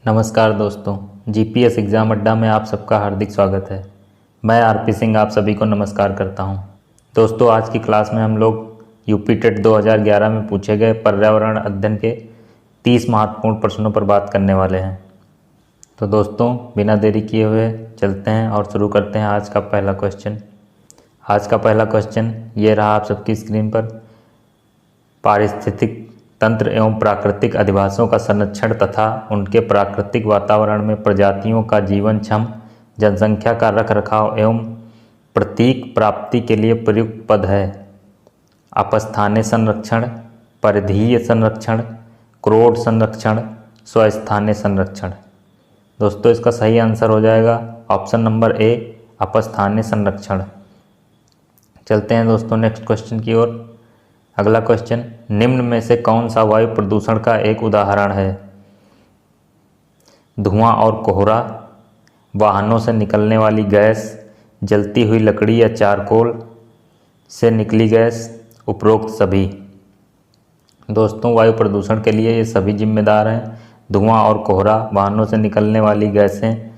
नमस्कार दोस्तों, GPS exam अड्डा में आप सबका हार्दिक स्वागत है। मैं आरपी सिंह आप सभी को नमस्कार करता हूं। दोस्तों, आज की क्लास में हम लोग यूपी टेट 2011 में पूछे गए पर्यावरण अध्ययन के 30 महत्वपूर्ण प्रश्नों पर बात करने वाले हैं। तो दोस्तों, बिना देरी किए हुए चलते हैं और शुरू करते हैं आज का पहला क्वेश्चन। आज का पहला क्वेश्चन ये रहा आप सबकी स्क्रीन पर। पारिस्थितिक तंत्र एवं प्राकृतिक अधिवासों का संरक्षण तथा उनके प्राकृतिक वातावरण में प्रजातियों का जीवनक्षम जनसंख्या का रखरखाव एवं प्रतीक प्राप्ति के लिए प्रयुक्त पद है। अपस्थानीय संरक्षण, परिधीय संरक्षण, क्रोड संरक्षण, स्वस्थानीय संरक्षण। दोस्तों, इसका सही आंसर हो जाएगा ऑप्शन नंबर ए, अपस्थानीय संरक्षण। चलते हैं दोस्तों नेक्स्ट क्वेश्चन की ओर। अगला क्वेश्चन, निम्न में से कौन सा वायु प्रदूषण का एक उदाहरण है? धुआं और कोहरा, वाहनों से निकलने वाली गैस, जलती हुई लकड़ी या चारकोल से निकली गैस, उपरोक्त सभी। दोस्तों, वायु प्रदूषण के लिए ये सभी जिम्मेदार हैं। धुआं और कोहरा, वाहनों से निकलने वाली गैसें,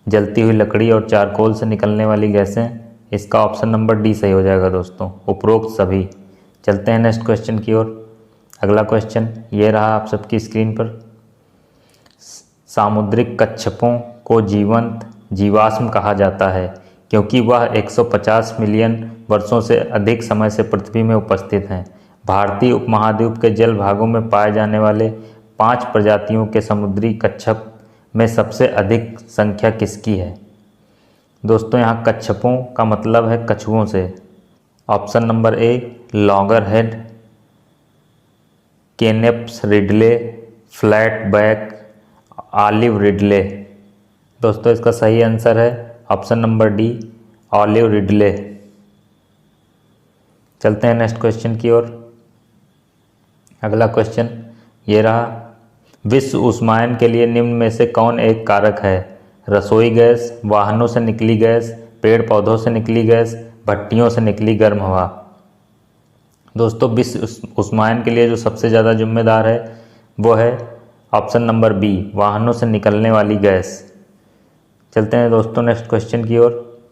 जलती हुई लकड़ी और चारकोल से निकलने वाली गैसें। इसका ऑप्शन नंबर डी सही हो जाएगा दोस्तों, उपरोक्त सभी। चलते हैं नेक्स्ट क्वेश्चन की ओर। अगला क्वेश्चन ये रहा आप सबकी स्क्रीन पर। सामुद्रिक कच्छपों को जीवंत जीवाश्म कहा जाता है क्योंकि वह 150 मिलियन वर्षों से अधिक समय से पृथ्वी में उपस्थित हैं। भारतीय उपमहाद्वीप के जल भागों में पाए जाने वाले 5 प्रजातियों के समुद्री कच्छप में सबसे अधिक संख्या किसकी है? दोस्तों, यहाँ कच्छपों का मतलब है कछुओं से। Option number A, loggerhead, Kemp's ridley, flatback, olive ridley. दोस्तों, इसका सही आंसर है option number D, olive ridley. चलते हैं नेक्स्ट क्वेश्चन की ओर। अगला क्वेश्चन ये रहा। विश्व ऊष्मायन के लिए निम्न में से कौन एक कारक है? रसोई गैस, वाहनों से निकली गैस, पेड़ पौधों से निकली गैस, भट्टियों से निकली गर्म हवा। दोस्तों, विश्व ऊष्मायन के लिए जो सबसे ज़्यादा जिम्मेदार है वो है ऑप्शन नंबर बी, वाहनों से निकलने वाली गैस। चलते हैं दोस्तों नेक्स्ट क्वेश्चन की ओर।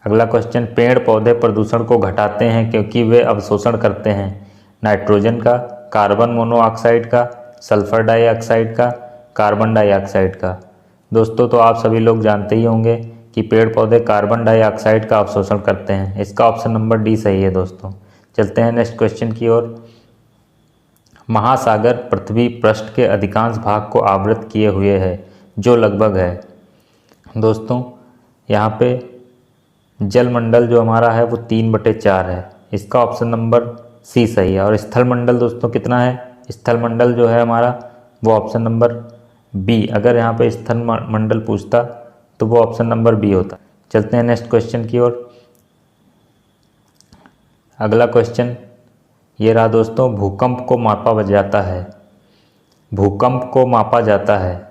अगला क्वेश्चन, पेड़ पौधे प्रदूषण को घटाते हैं क्योंकि वे अवशोषण करते हैं नाइट्रोजन का, कार्बन मोनोऑक्साइड का, सल्फर डाइऑक्साइड का, कार्बन डाइऑक्साइड का। दोस्तों, तो आप सभी लोग जानते ही होंगे कि पेड़ पौधे कार्बन डाइऑक्साइड का अवशोषण करते हैं। इसका ऑप्शन नंबर डी सही है दोस्तों। चलते हैं नेक्स्ट क्वेश्चन की ओर। महासागर पृथ्वी पृष्ठ के अधिकांश भाग को आवृत किए हुए है, जो लगभग है। दोस्तों, यहाँ पे जलमंडल जो हमारा है वो 3/4 है। इसका ऑप्शन नंबर सी सही है। और स्थलमंडल दोस्तों कितना है? स्थलमंडल जो है हमारा वो ऑप्शन नंबर बी। अगर यहाँ पे स्थलमंडल पूछता तो वो ऑप्शन नंबर बी होता। चलते हैं नेक्स्ट क्वेश्चन की ओर। अगला क्वेश्चन ये रहा दोस्तों। भूकंप को मापा जाता है, भूकंप को मापा जाता है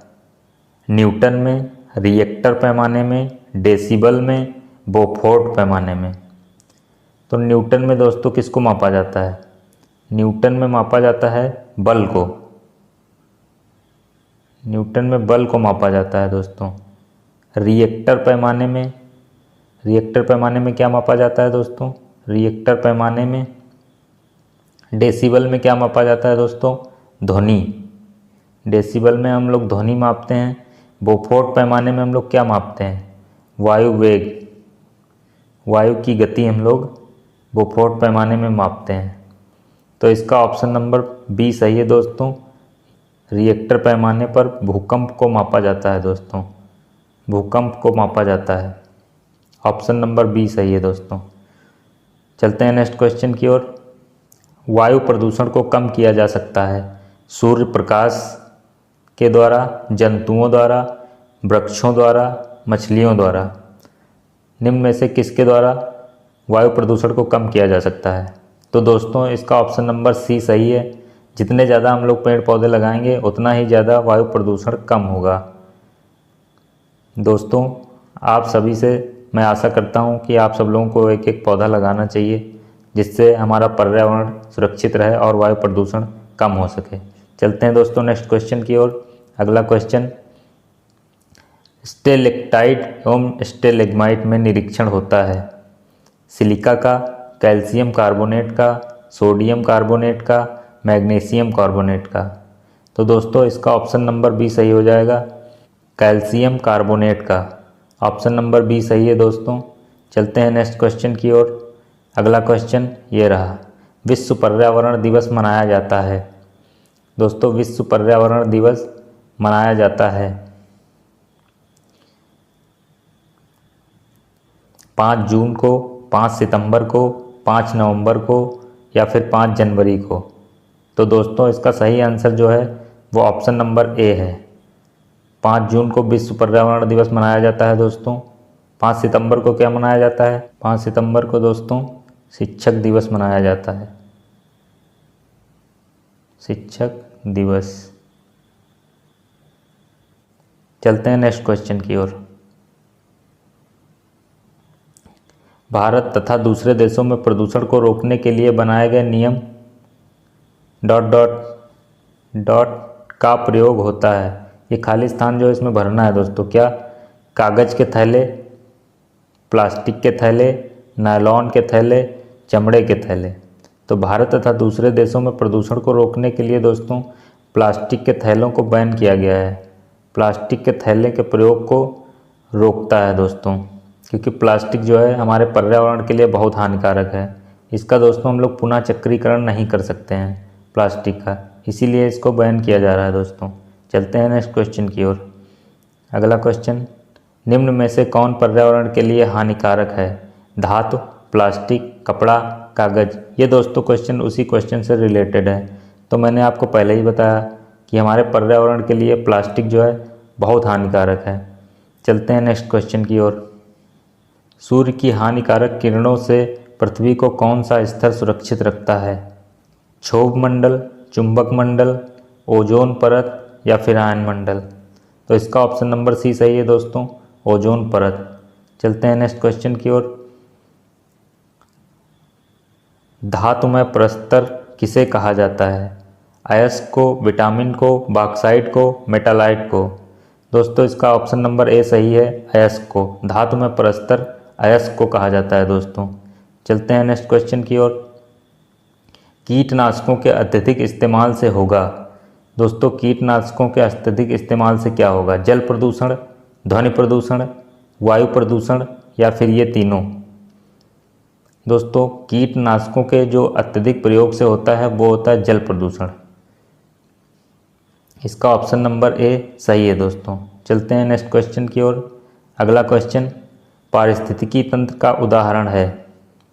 न्यूटन में, रिएक्टर पैमाने में, डेसिबल में, बोफोर्ड पैमाने में। तो न्यूटन में दोस्तों किसको मापा जाता है? न्यूटन में मापा जाता है बल को। न्यूटन में बल को मापा जाता है दोस्तों। रिएक्टर पैमाने में क्या मापा जाता है दोस्तों? रिएक्टर पैमाने में। डेसिबल में क्या मापा जाता है दोस्तों? ध्वनि। डेसिबल में हम लोग ध्वनि मापते हैं। बोफोर्ड पैमाने में हम लोग क्या मापते हैं? वायु वेग, वायु की गति हम लोग बोफोर्ड पैमाने में मापते हैं। तो इसका ऑप्शन नंबर बी सही है दोस्तों। रिएक्टर पैमाने पर भूकंप को मापा जाता है दोस्तों, भूकंप को मापा जाता है। ऑप्शन नंबर बी सही है दोस्तों। चलते हैं नेक्स्ट क्वेश्चन की ओर। वायु प्रदूषण को कम किया जा सकता है सूर्य प्रकाश के द्वारा, जंतुओं द्वारा, वृक्षों द्वारा, मछलियों द्वारा। निम्न में से किसके द्वारा वायु प्रदूषण को कम किया जा सकता है? तो दोस्तों, इसका ऑप्शन नंबर सी सही है। जितने ज़्यादा हम लोग पेड़ पौधे लगाएंगे उतना ही ज़्यादा वायु प्रदूषण कम होगा। दोस्तों, आप सभी से मैं आशा करता हूं कि आप सब लोगों को एक एक पौधा लगाना चाहिए, जिससे हमारा पर्यावरण सुरक्षित रहे और वायु प्रदूषण कम हो सके। चलते हैं दोस्तों नेक्स्ट क्वेश्चन की ओर। अगला क्वेश्चन स्टेलेक्टाइट एवं स्टेलेग्माइट में निरीक्षण होता है? सिलिका का, कैल्शियम कार्बोनेट का, सोडियम कार्बोनेट का, मैग्नीशियम कार्बोनेट का। तो दोस्तों इसका ऑप्शन नंबर बी सही हो जाएगा, कैल्शियम कार्बोनेट का। ऑप्शन नंबर बी सही है दोस्तों। चलते हैं नेक्स्ट क्वेश्चन की ओर। अगला क्वेश्चन ये रहा, विश्व पर्यावरण दिवस मनाया जाता है। दोस्तों विश्व पर्यावरण दिवस मनाया जाता है 5 जून को, 5 सितंबर को, 5 नवंबर को या फिर 5 जनवरी को। तो दोस्तों इसका सही आंसर जो है वो ऑप्शन नंबर ए है। 5 जून को विश्व पर्यावरण दिवस मनाया जाता है दोस्तों। 5 सितंबर को क्या मनाया जाता है? 5 सितंबर को दोस्तों शिक्षक दिवस मनाया जाता है, शिक्षक दिवस। चलते हैं नेक्स्ट क्वेश्चन की ओर। भारत तथा दूसरे देशों में प्रदूषण को रोकने के लिए बनाए गए नियम ... का प्रयोग होता है। ये खाली स्थान जो इसमें भरना है दोस्तों। क्या? कागज़ के थैले, प्लास्टिक के थैले, नायलॉन के थैले, चमड़े के थैले। तो भारत तथा दूसरे देशों में प्रदूषण को रोकने के लिए दोस्तों प्लास्टिक के थैलों को बैन किया गया है। प्लास्टिक के थैले के प्रयोग को रोकता है दोस्तों, क्योंकि प्लास्टिक जो है हमारे पर्यावरण के लिए बहुत हानिकारक है। इसका दोस्तों हम लोग पुनः चक्रीकरण नहीं कर सकते हैं प्लास्टिक का, इसीलिए इसको बैन किया जा रहा है दोस्तों। चलते हैं नेक्स्ट क्वेश्चन की ओर। अगला क्वेश्चन, निम्न में से कौन पर्यावरण के लिए हानिकारक है? धातु, प्लास्टिक, कपड़ा, कागज़। ये दोस्तों क्वेश्चन उसी क्वेश्चन से रिलेटेड है। तो मैंने आपको पहले ही बताया कि हमारे पर्यावरण के लिए प्लास्टिक जो है बहुत हानिकारक है। चलते हैं नेक्स्ट क्वेश्चन की ओर। सूर्य की हानिकारक किरणों से पृथ्वी को कौन सा स्तर सुरक्षित रखता है? क्षोभ मंडल, चुंबक मंडल, ओजोन परत या फिर आयन मंडल। तो इसका ऑप्शन नंबर सी सही है दोस्तों, ओजोन परत। चलते हैं नेक्स्ट क्वेश्चन की ओर। धातुमय प्रस्तर किसे कहा जाता है? अयस्क को, विटामिन को, बॉक्साइट को, मेटालाइट को। दोस्तों इसका ऑप्शन नंबर ए सही है, अयस्क को। धातुमय प्रस्तर अयस्क को कहा जाता है दोस्तों। चलते हैं नेक्स्ट क्वेश्चन की ओर। कीटनाशकों के अत्यधिक इस्तेमाल से होगा? दोस्तों कीटनाशकों के अत्यधिक इस्तेमाल से क्या होगा? जल प्रदूषण, ध्वनि प्रदूषण, वायु प्रदूषण या फिर ये तीनों। दोस्तों कीटनाशकों के जो अत्यधिक प्रयोग से होता है वो होता है जल प्रदूषण। इसका ऑप्शन नंबर ए सही है दोस्तों। चलते हैं नेक्स्ट क्वेश्चन की ओर। अगला क्वेश्चन, पारिस्थितिकी तंत्र का उदाहरण है।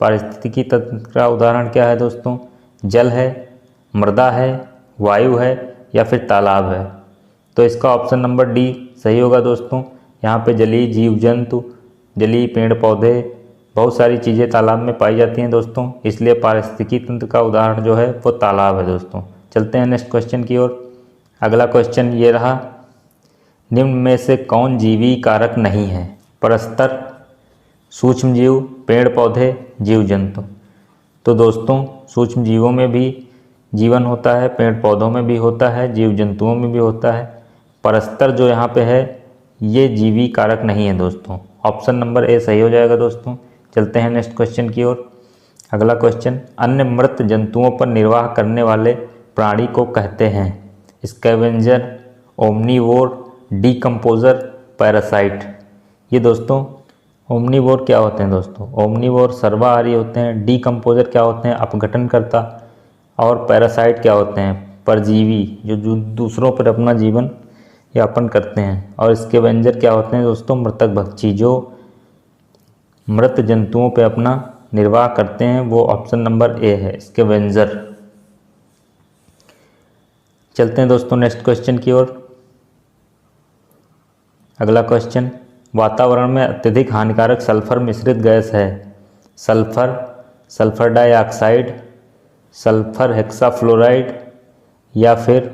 पारिस्थितिकी तंत्र का उदाहरण क्या है दोस्तों? जल है, मृदा है, वायु है या फिर तालाब है। तो इसका ऑप्शन नंबर डी सही होगा दोस्तों। यहाँ पे जलीय जीव जंतु, जलीय पेड़ पौधे, बहुत सारी चीज़ें तालाब में पाई जाती हैं दोस्तों, इसलिए पारिस्थितिकी तंत्र का उदाहरण जो है वो तालाब है दोस्तों। चलते हैं नेक्स्ट क्वेश्चन की ओर। अगला क्वेश्चन ये रहा, निम्न में से कौन जीवी कारक नहीं है? परस्तर, सूक्ष्म जीव, पेड़ पौधे, जीव जंतु। तो दोस्तों सूक्ष्म जीवों में भी जीवन होता है, पेड़ पौधों में भी होता है, जीव जंतुओं में भी होता है। परस्तर जो यहाँ पे है ये जीवी कारक नहीं है दोस्तों। ऑप्शन नंबर ए सही हो जाएगा दोस्तों। चलते हैं नेक्स्ट क्वेश्चन की ओर। अगला क्वेश्चन, अन्य मृत जंतुओं पर निर्वाह करने वाले प्राणी को कहते हैं? Scavenger, omnivore, decomposer, parasite. ये दोस्तों ओमनीवोर क्या होते हैं दोस्तों? ओमनीवोर सर्वाहारी होते हैं। डीकम्पोजर क्या होते हैं? अपघटनकर्ता। और पैरासाइट क्या होते हैं? परजीवी, जो दूसरों पर अपना जीवन यापन करते हैं। और स्कैवेंजर क्या होते हैं दोस्तों? मृतक भक्षी, जो मृत जंतुओं पे अपना निर्वाह करते हैं, वो ऑप्शन नंबर ए है, स्कैवेंजर। चलते हैं दोस्तों नेक्स्ट क्वेश्चन की ओर। अगला क्वेश्चन, वातावरण में अत्यधिक हानिकारक सल्फर मिश्रित गैस है? Sulphur, sulphur dioxide, sulphur hexafluoride या फिर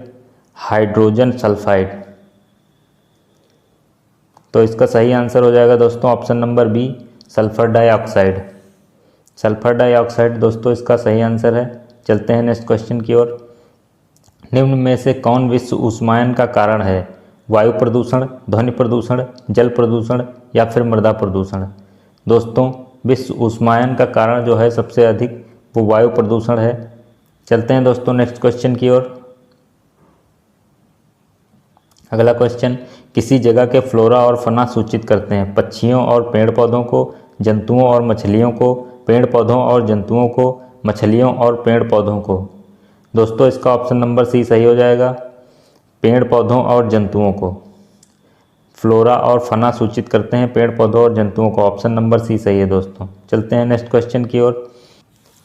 हाइड्रोजन सल्फाइड। तो इसका सही आंसर हो जाएगा दोस्तों option number B, sulphur dioxide. Sulphur dioxide दोस्तों इसका सही आंसर है। चलते हैं नेक्स्ट क्वेश्चन की ओर। निम्न में से कौन विश्व ऊष्मायन का कारण है? वायु प्रदूषण, ध्वनि प्रदूषण, जल प्रदूषण या फिर मृदा प्रदूषण। दोस्तों विश्व उष्मायन का कारण जो है सबसे अधिक वो वायु प्रदूषण है। चलते हैं दोस्तों नेक्स्ट क्वेश्चन की ओर। अगला क्वेश्चन, किसी जगह के फ्लोरा और फना सूचित करते हैं। पक्षियों और पेड़ पौधों को, जंतुओं और मछलियों को, पेड़ पौधों और जंतुओं को, मछलियों और पेड़ पौधों को। दोस्तों इसका ऑप्शन नंबर सी सही हो जाएगा, पेड़ पौधों और जंतुओं को। फ्लोरा और फना सूचित करते हैं पेड़ पौधों और जंतुओं को। ऑप्शन नंबर सी सही है दोस्तों। चलते हैं नेक्स्ट क्वेश्चन की ओर।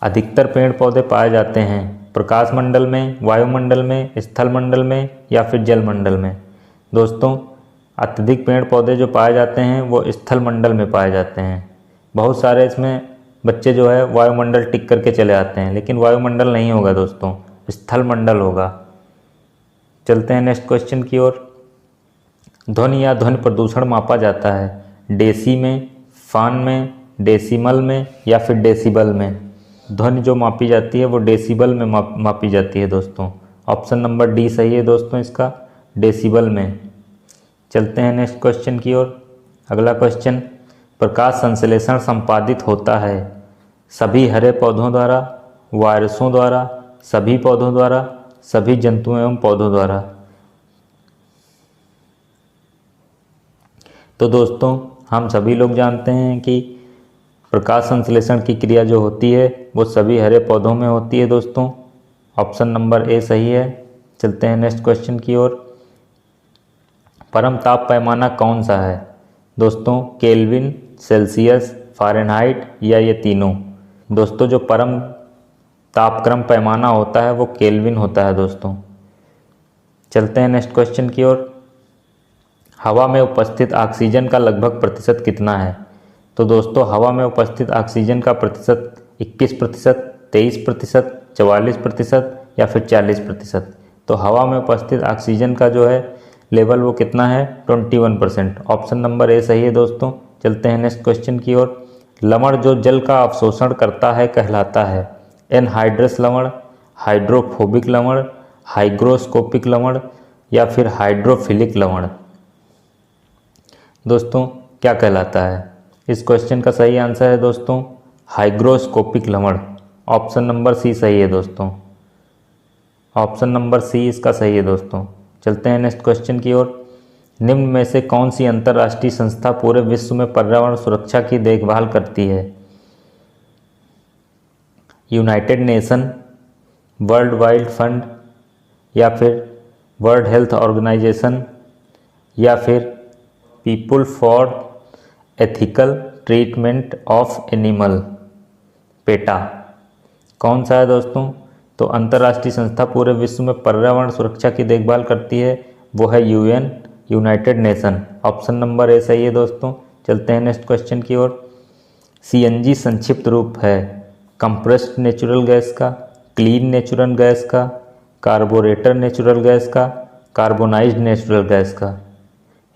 अधिकतर पेड़ पौधे पाए जाते हैं प्रकाश मंडल में, वायुमंडल में, स्थल मंडल में या फिर जल मंडल में। दोस्तों अत्यधिक पेड़ पौधे जो पाए जाते हैं वो स्थल मंडल में पाए जाते हैं। बहुत सारे इसमें बच्चे जो है वायुमंडल टिक करके चले आते हैं, लेकिन वायुमंडल नहीं होगा दोस्तों, स्थल मंडल होगा। चलते हैं नेक्स्ट क्वेश्चन की ओर। ध्वनि या ध्वनि प्रदूषण मापा जाता है डेसी में, फान में, डेसिमल में या फिर डेसिबल में। ध्वनि जो मापी जाती है वो डेसिबल में मापी जाती है दोस्तों। ऑप्शन नंबर डी सही है दोस्तों इसका, डेसिबल में। चलते हैं नेक्स्ट क्वेश्चन की ओर। अगला क्वेश्चन, प्रकाश संश्लेषण संपादित होता है सभी हरे पौधों द्वारा, वायरसों द्वारा, सभी पौधों द्वारा, सभी जंतुओं एवं पौधों द्वारा। तो दोस्तों हम सभी लोग जानते हैं कि प्रकाश संश्लेषण की क्रिया जो होती है वो सभी हरे पौधों में होती है दोस्तों। ऑप्शन नंबर ए सही है। चलते हैं नेक्स्ट क्वेश्चन की ओर। परम ताप पैमाना कौन सा है दोस्तों, केल्विन, सेल्सियस, फ़ारेनहाइट या ये तीनों। दोस्तों जो परम तापक्रम पैमाना होता है वो केल्विन होता है दोस्तों। चलते हैं नेक्स्ट क्वेश्चन की ओर। हवा में उपस्थित ऑक्सीजन का लगभग प्रतिशत कितना है। तो दोस्तों हवा में उपस्थित ऑक्सीजन का प्रतिशत 21%, 23%, 44% या फिर 40%। तो हवा में उपस्थित ऑक्सीजन का जो है लेवल वो कितना है, 21%। ऑप्शन नंबर ए सही है दोस्तों। चलते हैं नेक्स्ट क्वेश्चन की ओर। लवण जो जल का अवशोषण करता है कहलाता है एनहाइड्रस लवण, हाइड्रोफोबिक लवण, हाइग्रोस्कोपिक लवण या फिर हाइड्रोफिलिक लवण। दोस्तों क्या कहलाता है, इस क्वेश्चन का सही आंसर है दोस्तों हाइग्रोस्कोपिक लवण। ऑप्शन नंबर सी सही है दोस्तों। ऑप्शन नंबर सी इसका सही है दोस्तों। चलते हैं नेक्स्ट क्वेश्चन की ओर। निम्न में से कौन सी अंतर्राष्ट्रीय संस्था पूरे विश्व में पर्यावरण सुरक्षा की देखभाल करती है। United nation, world wide fund या फिर वर्ल्ड हेल्थ ऑर्गेनाइजेशन या फिर people for ethical treatment of animal, PETA. कौन सा है दोस्तों, तो अंतर्राष्ट्रीय संस्था पूरे विश्व में पर्यावरण सुरक्षा की देखभाल करती है वो है UN, United nation. Option number ए सही है दोस्तों। चलते हैं नेक्स्ट क्वेश्चन की ओर। सीएनजी संक्षिप्त रूप है कंप्रेस्ड नेचुरल गैस का, क्लीन नेचुरल गैस का, कार्बोरेटर नेचुरल गैस का, कार्बोनाइज्ड नेचुरल गैस का।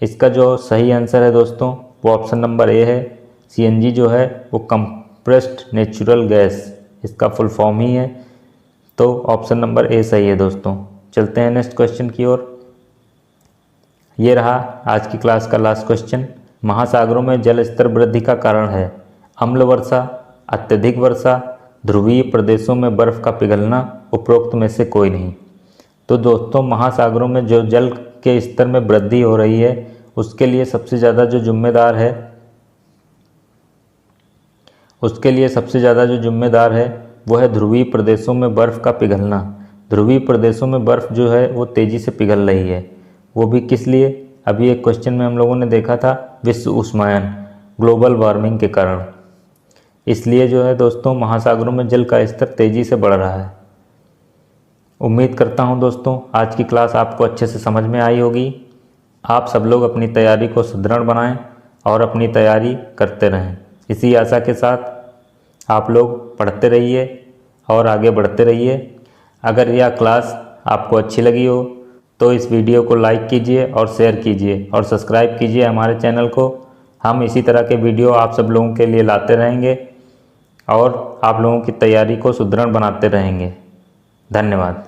इसका जो सही आंसर है दोस्तों वो ऑप्शन नंबर ए है। सीएनजी जो है वो कंप्रेस्ड नेचुरल गैस इसका फुल फॉर्म ही है, तो ऑप्शन नंबर ए सही है दोस्तों। चलते हैं नेक्स्ट क्वेश्चन की ओर। ये रहा आज की क्लास का लास्ट क्वेश्चन। महासागरों में जल स्तर वृद्धि का कारण है अम्ल वर्षा, अत्यधिक वर्षा, ध्रुवीय प्रदेशों में बर्फ का पिघलना, उपरोक्त में से कोई नहीं। तो दोस्तों महासागरों में जो जल के स्तर में वृद्धि हो रही है उसके लिए सबसे ज़्यादा जो जिम्मेदार है वो है ध्रुवीय प्रदेशों में बर्फ़ का पिघलना। ध्रुवीय प्रदेशों में बर्फ़ जो है वो तेज़ी से पिघल रही है, वो भी किस लिए, अभी एक क्वेश्चन में हम लोगों ने देखा था विश्व उष्मायन, ग्लोबल वार्मिंग के कारण। इसलिए जो है दोस्तों महासागरों में जल का स्तर तेज़ी से बढ़ रहा है। उम्मीद करता हूँ दोस्तों आज की क्लास आपको अच्छे से समझ में आई होगी। आप सब लोग अपनी तैयारी को सुदृढ़ बनाएं और अपनी तैयारी करते रहें। इसी आशा के साथ आप लोग पढ़ते रहिए और आगे बढ़ते रहिए। अगर यह क्लास आपको अच्छी लगी हो तो इस वीडियो को लाइक कीजिए और शेयर कीजिए और सब्सक्राइब कीजिए हमारे चैनल को। हम इसी तरह के वीडियो आप सब लोगों के लिए लाते रहेंगे और आप लोगों की तैयारी को सुदृढ़ बनाते रहेंगे। धन्यवाद।